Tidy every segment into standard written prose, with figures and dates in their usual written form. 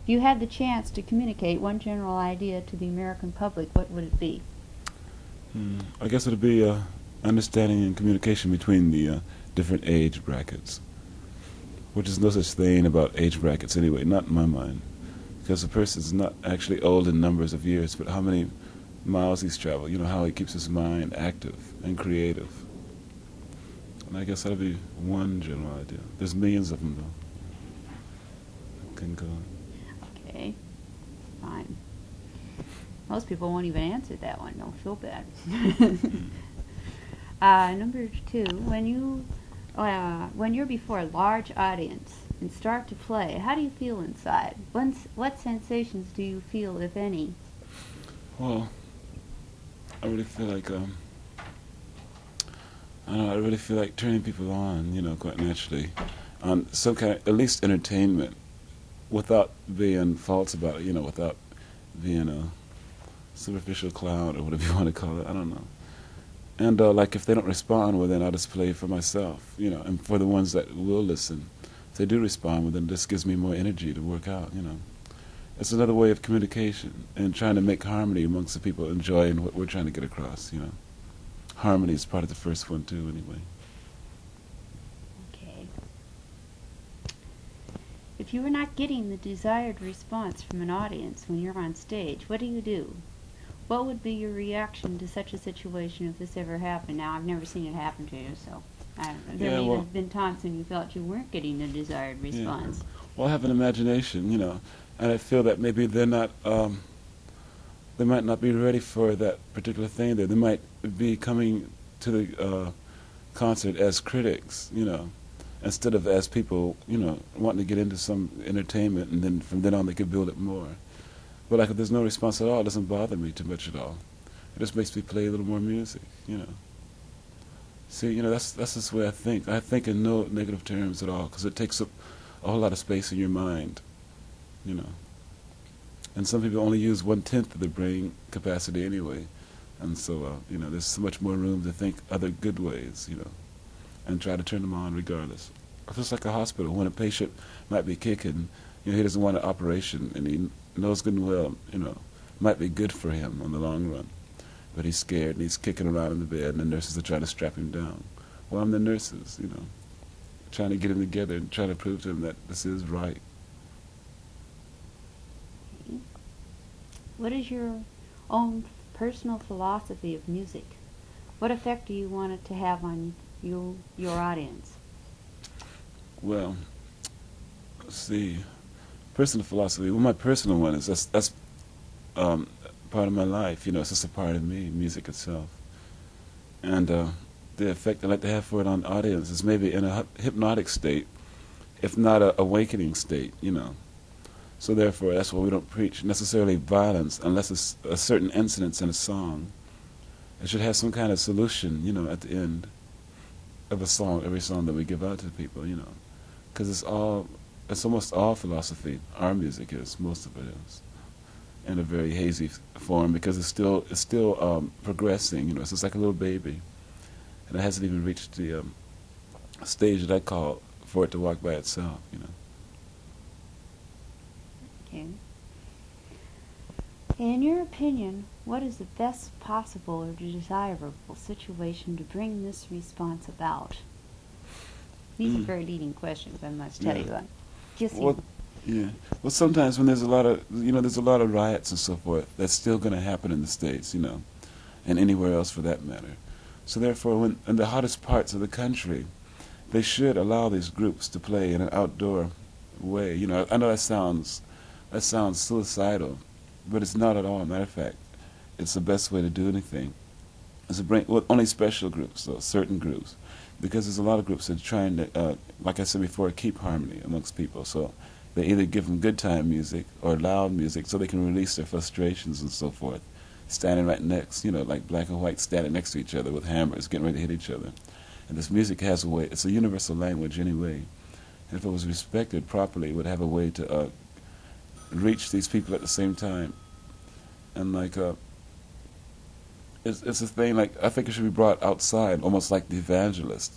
If you had the chance to communicate one general idea to the American public, what would it be? I guess it would be understanding and communication between the different age brackets, which is no such thing about age brackets anyway, not in my mind, because a person is not actually old in numbers of years, but how many miles he's traveled, how he keeps his mind active and creative. And I guess that'll be one general idea. There's millions of them, though. Can go. Okay, fine. Most people won't even answer that one. Don't feel bad. Number two, when you're before a large audience and start to play, how do you feel inside? What sensations do you feel, if any? Well, I really feel like I don't know. I really feel like turning people on, quite naturally, on some kind of, at least entertainment, without being false about it, without being a superficial clown or whatever you want to call it. I don't know. And like if they don't respond, well then I'll just play for myself, and for the ones that will listen, if they do respond, well then this gives me more energy to work out. It's another way of communication and trying to make harmony amongst the people enjoying what we're trying to get across. Harmony is part of the first one too, anyway. Okay. If you are not getting the desired response from an audience when you're on stage, what do? What would be your reaction to such a situation if this ever happened? Now, I've never seen it happen to you, so there may have been times when you felt you weren't getting the desired response. Yeah. Well, I have an imagination, and I feel that maybe they might not be ready for that particular thing there. They might be coming to the concert as critics, instead of as people, wanting to get into some entertainment, and then from then on they could build it more. But like if there's no response at all, it doesn't bother me too much at all. It just makes me play a little more music, See, that's just the way I think. I think in no negative terms at all, because it takes up a whole lot of space in your mind, And some people only use 1/10 of their brain capacity anyway. And so, there's so much more room to think other good ways, and try to turn them on regardless. It's just like a hospital. When a patient might be kicking, he doesn't want an operation, and he knows good and well, might be good for him on the long run. But he's scared, and he's kicking around in the bed, and the nurses are trying to strap him down. Well, I'm the nurses, trying to get him together and trying to prove to him that this is right. What is your own personal philosophy of music? What effect do you want it to have on your audience? Well, let's see. Personal philosophy. Well, my personal one is that's part of my life. It's just a part of me, music itself. And the effect I like to have for it on audience is maybe in a hypnotic state, if not a awakening state. So therefore, that's why we don't preach necessarily violence unless it's a certain incident in a song. It should have some kind of solution, at the end of a song, every song that we give out to people, because it's almost all philosophy. Our music is, most of it is, in a very hazy form, because it's still progressing. It's just like a little baby, and it hasn't even reached the stage that I call for it to walk by itself. Okay. In your opinion, what is the best possible or desirable situation to bring this response about? These are very leading questions, I must tell you. Well, sometimes when there's a lot of riots and so forth, that's still going to happen in the States, and anywhere else for that matter. So therefore, when in the hottest parts of the country, they should allow these groups to play in an outdoor way. I know that sounds suicidal, but it's not at all. Matter of fact, it's the best way to do anything. Is to bring only special groups, though, certain groups, because there's a lot of groups that are trying to, like I said before, keep harmony amongst people. So they either give them good time music or loud music so they can release their frustrations and so forth, standing right next, like black and white standing next to each other with hammers, getting ready to hit each other. And this music has a way, it's a universal language anyway. And if it was respected properly, it would have a way to reach these people at the same time. And like, it's a thing, like, I think it should be brought outside, almost like the evangelist,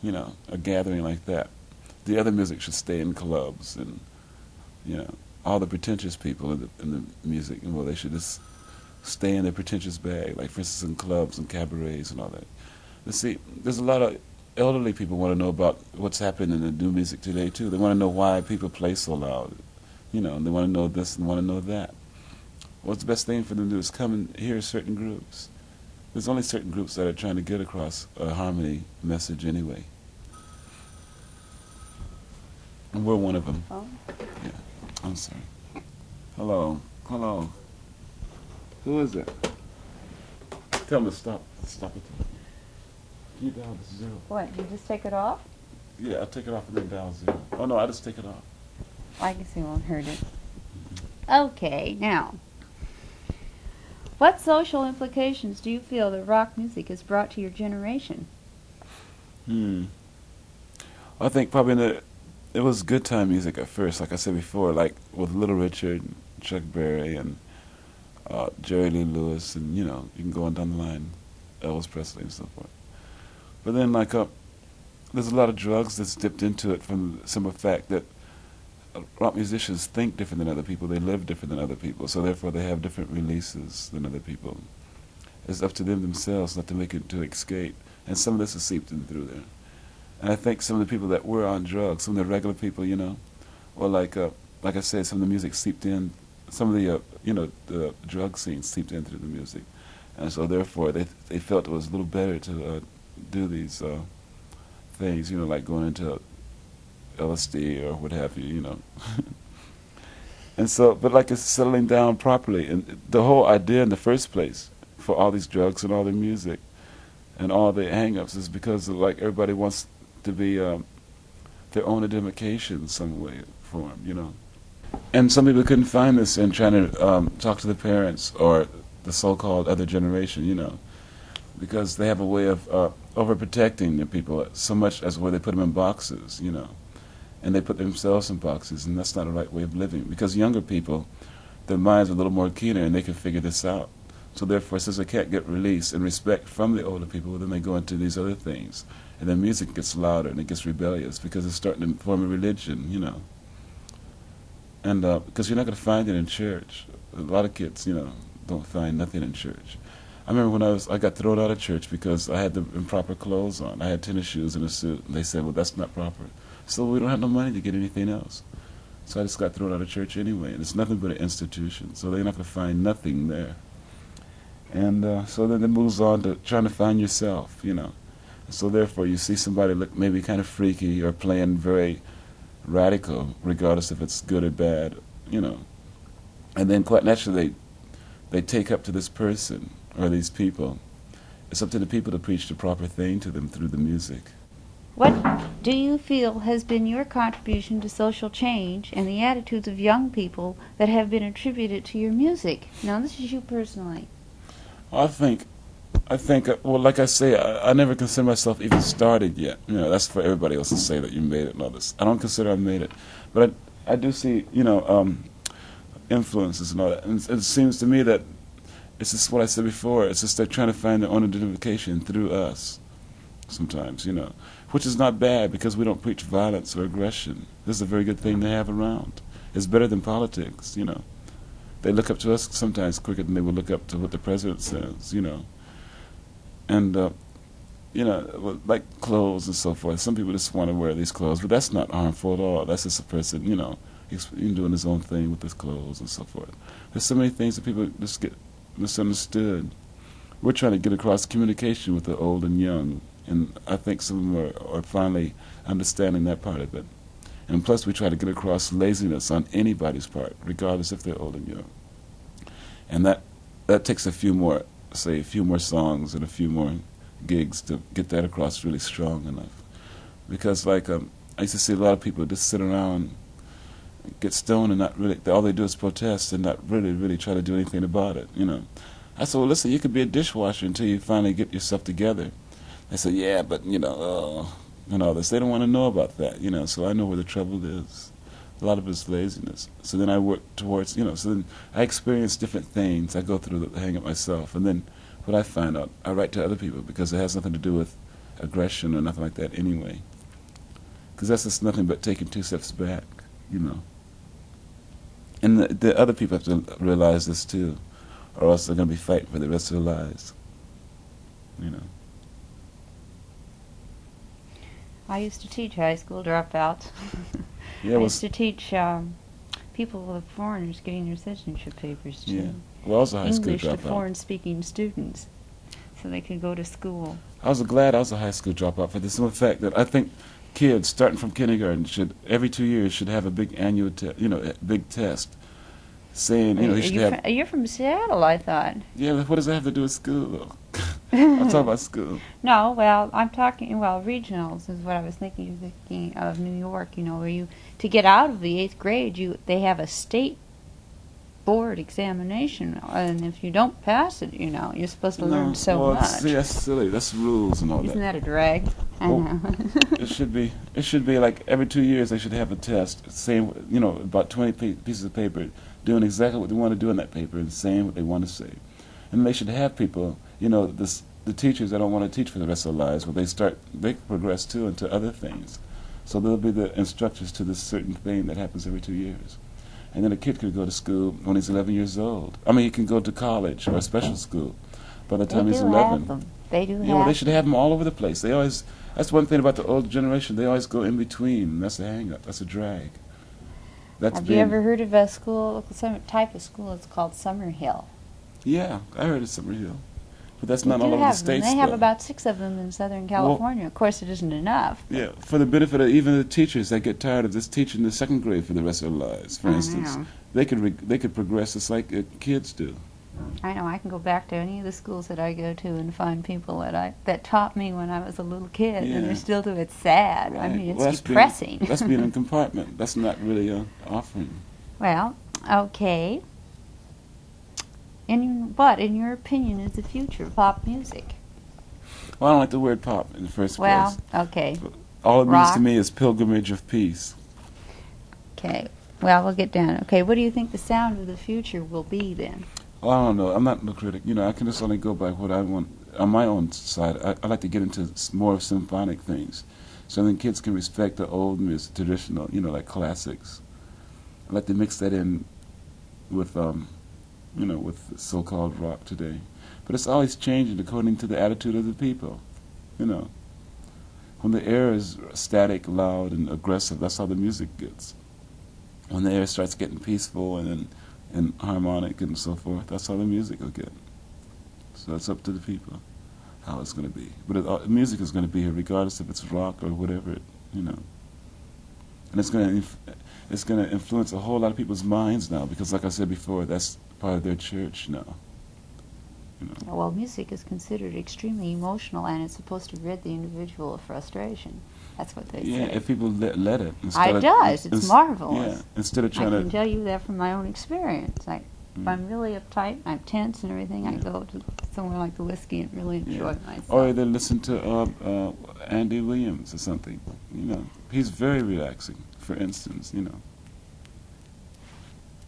a gathering like that. The other music should stay in clubs and, all the pretentious people in the music, well, they should just stay in their pretentious bag, like for instance in clubs and cabarets and all that. You see, there's a lot of elderly people want to know about what's happening in the new music today too. They want to know why people play so loud, and they want to know this and want to know that. What's the best thing for them to do is come and hear certain groups. There's only certain groups that are trying to get across a harmony message anyway. And we're one of them. Oh. Yeah, I'm sorry. Hello. Hello. Who is it? Tell them to stop. Stop it. Can you dial this 0? What, you just take it off? Yeah, I'll take it off and then dial 0. Oh, no, I just take it off. I guess he won't hurt it. Okay, now, what social implications do you feel that rock music has brought to your generation? I think probably it was good time music at first, like I said before, like with Little Richard, Chuck Berry, and Jerry Lee Lewis, and you can go on down the line, Elvis Presley and so forth. But then there's a lot of drugs that's dipped into it from the simple fact that rock musicians think different than other people, they live different than other people, so therefore they have different releases than other people. It's up to them themselves not to make it to escape, and some of this is seeped in through there. And I think some of the people that were on drugs, some of the regular people, or like I said, some of the music seeped in, some of the the drug scene seeped in through the music, and so therefore they felt it was a little better to do these things, like going into LSD or what have you, And so, but like it's settling down properly, and the whole idea in the first place for all these drugs and all the music and all the hang-ups is because like everybody wants to be their own identification in some way, form, And some people couldn't find this in trying to talk to the parents or the so-called other generation, because they have a way of overprotecting the people so much as where they put them in boxes, and they put themselves in boxes, and that's not a right way of living. Because younger people, their minds are a little more keener, and they can figure this out. So therefore, since they can't get release and respect from the older people, then they go into these other things, and then music gets louder and it gets rebellious because it's starting to form a religion, And because you're not going to find it in church. A lot of kids, don't find nothing in church. I remember when I got thrown out of church because I had the improper clothes on. I had tennis shoes and a suit, and they said, well, that's not proper. So we don't have no money to get anything else. So I just got thrown out of church anyway, and it's nothing but an institution, so they're not going to find nothing there. And so then it moves on to trying to find yourself, And so therefore you see somebody look maybe kind of freaky or playing very radical, regardless if it's good or bad, And then quite naturally they take up to this person or these people. It's up to the people to preach the proper thing to them through the music. What do you feel has been your contribution to social change and the attitudes of young people that have been attributed to your music? Now, this is you personally. I think, well, like I say, I never consider myself even started yet. That's for everybody else to say that you made it and all this. I don't consider I made it. But I do see, influences and all that. And it seems to me that it's just what I said before. It's just they're trying to find their own identification through us sometimes, which is not bad because we don't preach violence or aggression. This is a very good thing to have around. It's better than politics, They look up to us sometimes quicker than they would look up to what the president says, And, like clothes and so forth. Some people just want to wear these clothes, but that's not harmful at all. That's just a person, he's doing his own thing with his clothes and so forth. There's so many things that people just get misunderstood. We're trying to get across communication with the old and young, and I think some of them are finally understanding that part of it. And plus, we try to get across laziness on anybody's part, regardless if they're old and young. And that takes a few more songs and a few more gigs to get that across really strong enough. Because, I used to see a lot of people just sit around, get stoned, and not really, all they do is protest and not really, really try to do anything about it, I said, well, listen, you could be a dishwasher until you finally get yourself together. They said, yeah, but, and all this. They don't want to know about that, so I know where the trouble is. A lot of it's laziness. So then I work towards, so then I experience different things. I go through the hang-up myself, and then what I find out, I write to other people because it has nothing to do with aggression or nothing like that anyway. Because that's just nothing but taking 2 steps back, And the other people have to realize this too, or else they're going to be fighting for the rest of their lives. You know. I used to teach high school dropouts. Yeah, I used to teach people of foreigners getting their citizenship papers too. yeah. Well, I was a high school English to dropout. foreign-speaking students, so they could go to school. I was glad I was a high school dropout for the simple fact that I think kids starting from kindergarten should every 2 years should have a big annual a big test saying you should have. You're from Seattle, I thought. Yeah, what does that have to do with school though? I'm talking about school. No, well, I'm talking, well, regionals is what I was thinking. You're thinking of New York, where to get out of the 8th grade, they have a state board examination, and if you don't pass it, you're supposed to learn so much. See, that's silly. That's rules and all Isn't that. that a drag? I know. It should be like every 2 years they should have a test saying, about 20 pieces of paper doing exactly what they want to do in that paper and saying what they want to say. And they should have people, the teachers that don't want to teach for the rest of their lives, they progress too into other things. So they'll be the instructors to this certain thing that happens every 2 years. And then a kid could go to school when he's 11 years old. I mean, he can go to college or a special school by the time he's 11. They do have Yeah, well, they should have them all over the place. That's one thing about the old generation. They always go in between. That's a hang-up. That's a drag. Have you ever heard of a school, some type of school? It's called Summerhill. Yeah, I heard of Summerhill. But that's not all over the states. They have about 6 of them in Southern California. Of course, it isn't enough. Yeah, for the benefit of even the teachers that get tired of this teaching the 2nd grade for the rest of their lives, for instance, they could progress just like kids do. I know. I can go back to any of the schools that I go to and find people that taught me when I was a little kid, and they're still doing it. It's sad. Right. I mean, it's depressing. That's being in a compartment. That's not really an offering. Well, okay. What, in your opinion, is the future of pop music? Well, I don't like the word pop in the first place. Well, okay. All it means Rock? to me is pilgrimage of peace. Okay. Well, we'll get down. Okay, what do you think the sound of the future will be then? Well, I don't know. I'm not a critic. I can just only go by what I want. On my own side, I like to get into more symphonic things. So then kids can respect the old music, traditional, like classics. I like to mix that in with, with so-called rock today. But it's always changing according to the attitude of the people, When the air is static, loud, and aggressive, that's how the music gets. When the air starts getting peaceful and harmonic and so forth, that's how the music will get. So it's up to the people how it's going to be. But music is going to be here regardless if it's rock or whatever, And it's going to influence a whole lot of people's minds now because, like I said before, that's part of their church now. Well, music is considered extremely emotional, and it's supposed to rid the individual of frustration. That's what they say. Yeah, if people let it. It does. It's marvelous. Yeah, instead of trying I can tell you that from my own experience. If I'm really uptight, I'm tense and everything, I go to somewhere like the whiskey and really enjoy myself. Or they listen to Andy Williams or something. He's very relaxing, for instance,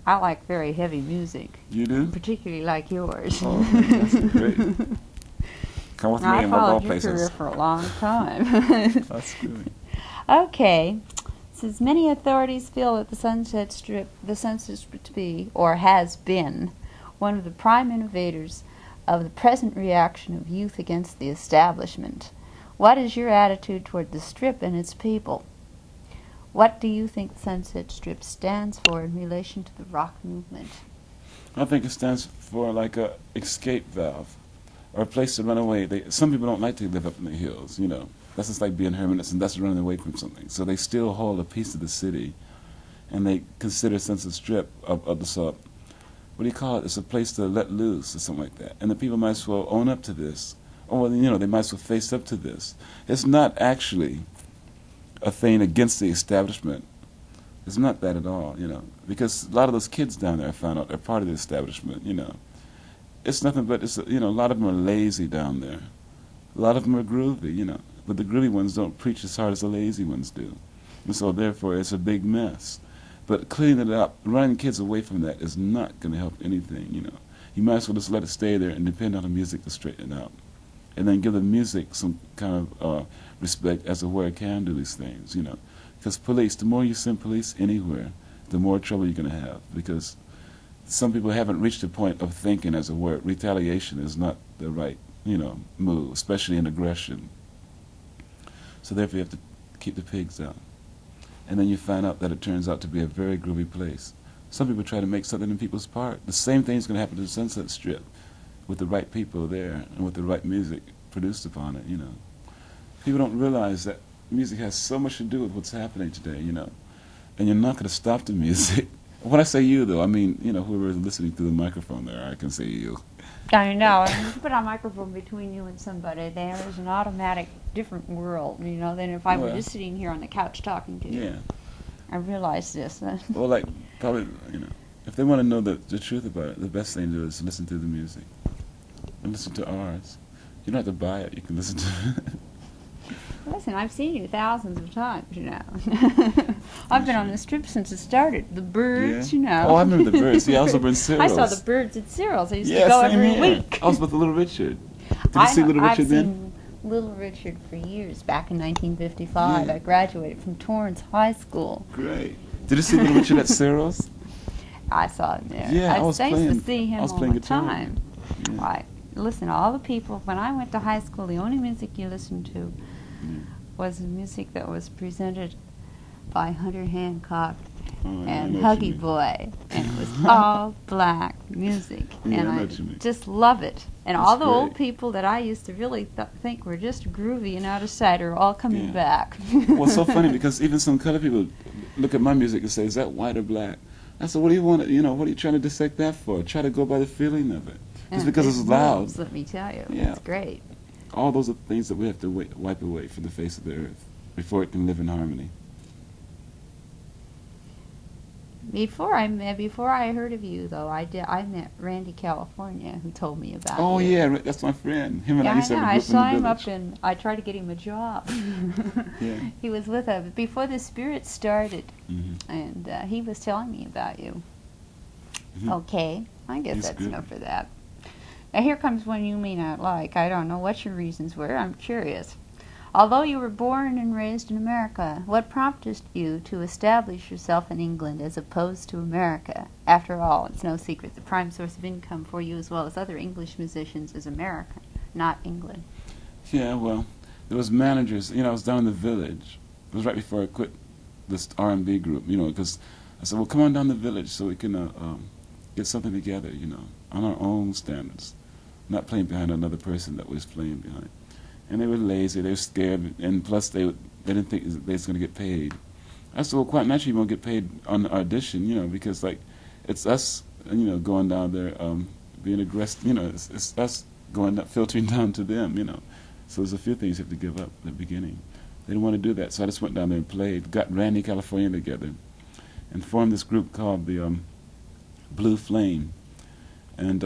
I like very heavy music. You do? Particularly like yours. Oh, that's great. Come with me and we'll go places. I followed your career for a long time. That's good. Okay. Says many authorities feel that the Sunset Strip to be, or has been, one of the prime innovators of the present reaction of youth against the establishment. What is your attitude toward the Strip and its people? What do you think the Sunset Strip stands for in relation to the rock movement? I think it stands for like a escape valve or a place to run away. Some people don't like to live up in the hills, That's just like being hermits, and that's running away from something. So they still hold a piece of the city, and they consider Sunset Strip of this, what do you call it? It's a place to let loose or something like that. And the people might as well own up to this. Or, they might as well face up to this. It's not actually a thing against the establishment. It's not that at all, because a lot of those kids down there, I found out, they're part of the establishment, It's nothing but, a lot of them are lazy down there. A lot of them are groovy, But the groovy ones don't preach as hard as the lazy ones do. And so, therefore, it's a big mess. But cleaning it up, running kids away from that is not going to help anything, You might as well just let it stay there and depend on the music to straighten it out. And then give the music some kind of respect as to where it can do these things, Because police, the more you send police anywhere, the more trouble you're going to have, because some people haven't reached the point of thinking as a word. Retaliation is not the right, move, especially in aggression. So therefore you have to keep the pigs out. And then you find out that it turns out to be a very groovy place. Some people try to make something in people's park. The same thing's going to happen to the Sunset Strip with the right people there and with the right music produced upon it, People don't realize that music has so much to do with what's happening today, And you're not going to stop the music. When I say you, though, I mean, whoever is listening through the microphone there, I can say you. I know. When you put a microphone between you and somebody, there is an automatic different world, than if I were just sitting here on the couch talking to you. Yeah. I realize this. Well, probably, if they want to know the truth about it, the best thing to do is listen to the music. And listen to ours. You don't have to buy it. You can listen to it. Listen, I've seen you thousands of times, I've been on the strip since it started. The Birds, Oh, I remember the Birds. Yeah, I was over in Cyril's. I saw the Birds at Cyril's. I used to go every week. I was with Little Richard. Did you see Little Richard then? I've seen Little Richard for years, back in 1955. Yeah. I graduated from Torrance High School. Great. Did you see Little Richard at Cyril's? I saw him there. Yeah, I used to see him all the time. Yeah. Listen, all the people, when I went to high school, the only music you listened to was the music that was presented by Hunter Hancock and Huggy Boy, and it was all black music, and I just love it. And all the old people that I used to really think were just groovy and out of sight are all coming back. Well, it's so funny because even some colored people look at my music and say, "Is that white or black?" I said, "What do you want? What are you trying to dissect that for? Try to go by the feeling of it. Just because it's loud." Moves, let me tell you, it's great. All those are things that we have to wipe away from the face of the earth before it can live in harmony. Before I heard of you, though, I met Randy California, who told me about you. Oh, yeah, that's my friend. Him and I used to have a group I saw in the him village. up and I tried to get him a job. Yeah. He was with us before the Spirit started, and he was telling me about you. Okay, I guess that's enough for that. Now here comes one you may not like. I don't know what your reasons were. I'm curious. Although you were born and raised in America, what prompted you to establish yourself in England as opposed to America? After all, it's no secret the prime source of income for you as well as other English musicians is America, not England. Yeah, well, there was managers. I was down in the village. It was right before I quit this R&B group, because I said, well, come on down the village so we can get something together, on our own standards, not playing behind another person that was playing behind. And they were lazy, they were scared, and plus they didn't think they was going to get paid. I said, well, quite naturally you won't get paid on the audition, because it's us, going down there, being aggressive, it's us filtering down to them, So there's a few things you have to give up at the beginning. They didn't want to do that, so I just went down there and played, got Randy California together, and formed this group called the Blue Flame. And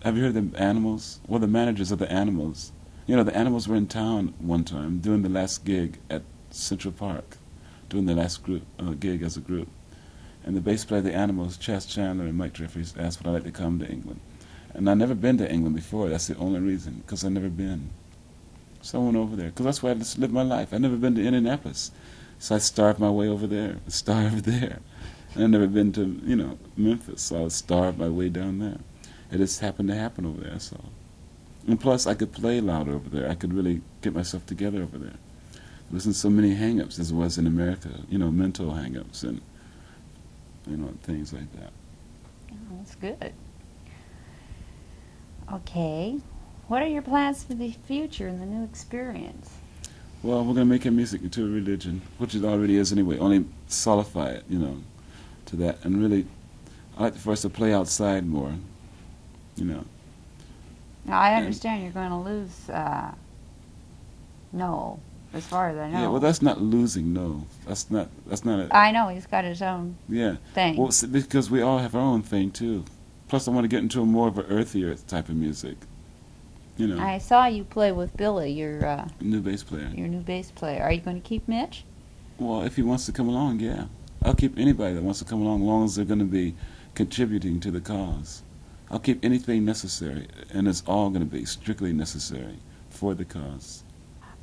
have you heard of the Animals? Well, the managers of the Animals. The Animals were in town one time doing the last gig at Central Park, doing the last gig as a group. And the bass player of the Animals, Chas Chandler and Mike Jeffries, asked would I like to come to England. And I'd never been to England before. That's the only reason, because I'd never been. So I went over there, because that's where I just lived my life. I'd never been to Indianapolis. So I starved my way over there, starved there. And I'd never been to, Memphis, so I was starved my way down there. It just happened to happen over there, so. And plus, I could play louder over there. I could really get myself together over there. There wasn't so many hang-ups as it was in America, mental hang-ups and, things like that. Oh, that's good. Okay. What are your plans for the future and the new experience? Well, we're going to make our music into a religion, which it already is anyway, only solidify it, to that. And really, I'd like for us to play outside more. Now, I understand you're going to lose Noel, as far as I know. Yeah, well, that's not losing, no. That's not a... I know, he's got his own thing. Well, because we all have our own thing, too. Plus, I want to get into more of an earthier type of music, I saw you play with Billy, your... new bass player. Your new bass player. Are you going to keep Mitch? Well, if he wants to come along, yeah. I'll keep anybody that wants to come along, as long as they're going to be contributing to the cause. I'll keep anything necessary, and it's all going to be strictly necessary for the cause.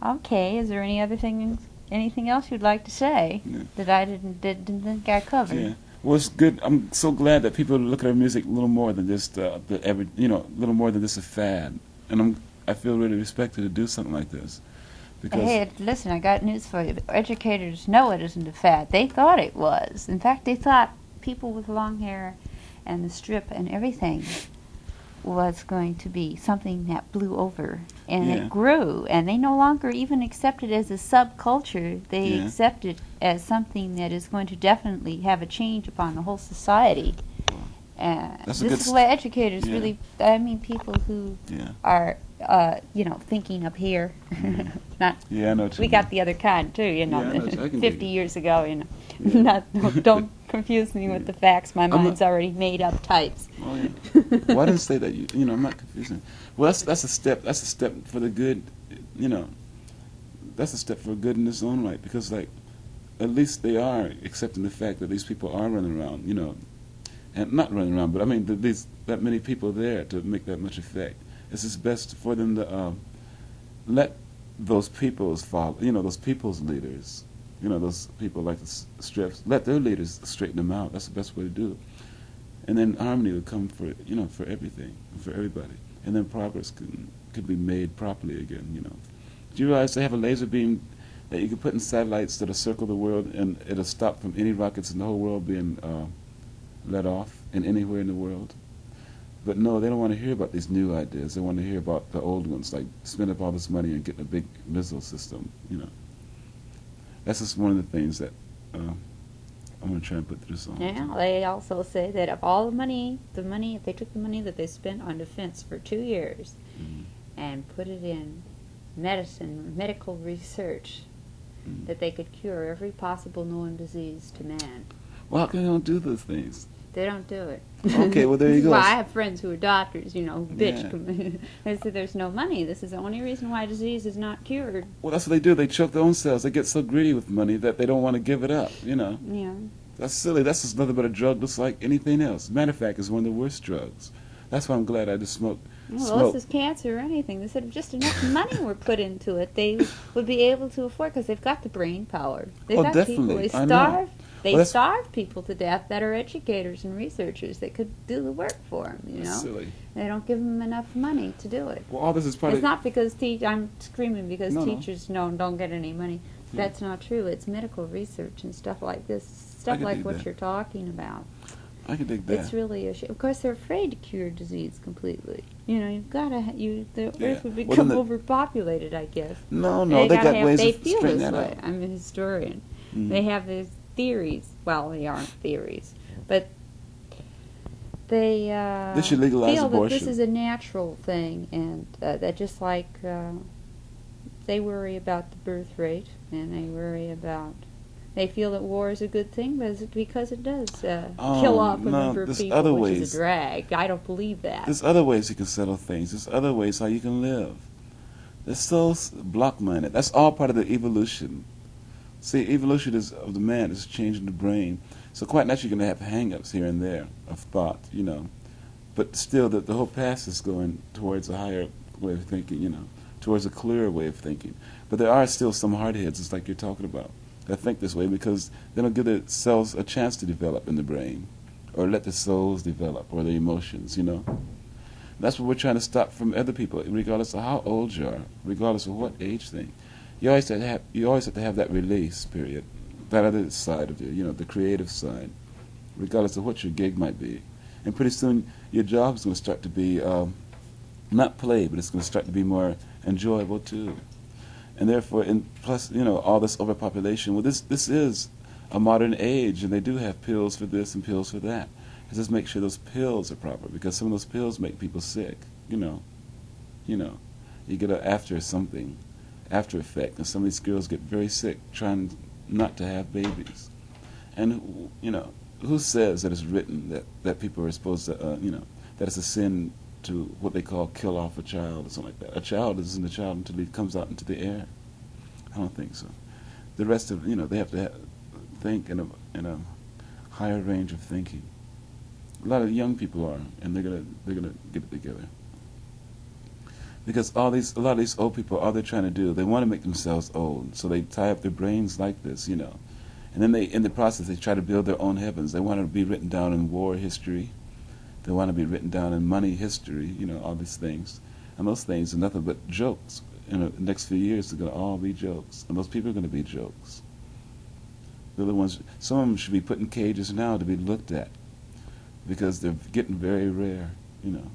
Okay. Is there any other thing anything else you'd like to say Yeah. that I didn't think I covered? Yeah. Well, it's good. I'm so glad that people look at our music a little more than just a little more than just a fad. And I feel really respected to do something like this because Hey, listen, I got news for you. Educators know it isn't a fad. They thought it was. In fact, they thought people with long hair and the strip and everything was going to be something that blew over. And Yeah. it grew. And they no longer even accept it as a subculture. They Yeah. accept it as something that is going to definitely have a change upon the whole society. That's a This good is why educators yeah. really, I mean, people who yeah, are, thinking up here. Not yeah, I know. What you we mean. got the other kind too, Yeah, I know, I can dig 50 it. years ago, Yeah. Don't confuse me with the facts. My mind's already made up types. Oh yeah. Well, I didn't say that. I'm not confusing. Well, that's a step. That's a step for the good. That's a step for good in its own right because, like, at least they are accepting the fact that these people are running around. And not running around, but I mean, that many people there to make that much effect. It's just best for them to let those people's those people's leaders, those people like the strips, let their leaders straighten them out. That's the best way to do it. And then harmony will come for everything, for everybody. And then progress could be made properly again, Do you realize they have a laser beam that you can put in satellites that'll circle the world and it'll stop from any rockets in the whole world being let off in anywhere in the world? But no, they don't want to hear about these new ideas. They want to hear about the old ones, like spend up all this money and get a big missile system, That's just one of the things that I'm going to try and put through this song. Yeah, they also say that of all if they took the money that they spent on defense for 2 years Mhm. and put it in medical research, Mhm. that they could cure every possible known disease to man. Well, how come they don't do those things? They don't do it. Okay, well, there you go. Well, I have friends who are doctors, who bitch. Yeah. They say there's no money. This is the only reason why disease is not cured. Well, that's what they do. They choke their own selves. They get so greedy with money that they don't want to give it up, Yeah. That's silly. That's just nothing but a drug just like anything else. Matter of fact, it's one of the worst drugs. That's why I'm glad I just smoked. Well, this is cancer or anything. They said if just enough money were put into it, they would be able to afford, because they've got the brain power. They've got definitely. people. I know. They Well, starve people to death that are educators and researchers that could do the work for them, That's silly. They don't give them enough money to do it. Well, all this is part It's of... not because I'm screaming because No. teachers don't get any money. Yeah. That's not true. It's medical research and stuff like this, I stuff can like dig what that. you're talking about. I can dig that. It's really a shame. Of course, they're afraid to cure disease completely. You've got to. The Yeah. earth would Well, become then overpopulated, I guess. No, they gotta got ways They of feel straightening this that way. out. I'm a historian. Mhm. They have these theories. Well, they aren't theories, but they should legalize feel abortion. that this is a natural thing, and that just like they worry about the birth rate, and they worry about. They feel that war is a good thing, but it's because it does kill off a no, number of there's people, other which is ways. a drag. I don't believe that. There's other ways you can settle things. There's other ways how you can live. They're so block-minded. That's all part of the evolution. See, evolution of the man is changing the brain. So quite naturally you're going to have hang-ups here and there of thought, But still, the whole past is going towards a higher way of thinking, towards a clearer way of thinking. But there are still some hardheads, just like you're talking about, that think this way because they don't give their cells a chance to develop in the brain or let the souls develop or the emotions, That's what we're trying to stop from other people, regardless of how old you are, regardless of what age thing. You always have to have that release period, that other side of you, the creative side, regardless of what your gig might be. And pretty soon your job is going to start to be not play, but it's going to start to be more enjoyable too. And therefore, and plus, all this overpopulation. Well, this is a modern age, and they do have pills for this and pills for that. Just make sure those pills are proper, because some of those pills make people sick. You get an after effect, and some of these girls get very sick trying not to have babies. And who says that it's written that people are supposed to that it's a sin to what they call kill off a child or something like that? A child isn't a child until he comes out into the air. I don't think so. The rest of they have to think in a higher range of thinking. A lot of young people are, and they're gonna get it together. Because a lot of these old people, all they're trying to do, they want to make themselves old, so they tie up their brains like this, you know. And then in the process, they try to build their own heavens. They want to be written down in war history. They want to be written down in money history, you know, all these things. And those things are nothing but jokes. In the next few years, they're going to all be jokes. And those people are going to be jokes. They're the ones, some of them should be put in cages now to be looked at, because they're getting very rare, you know.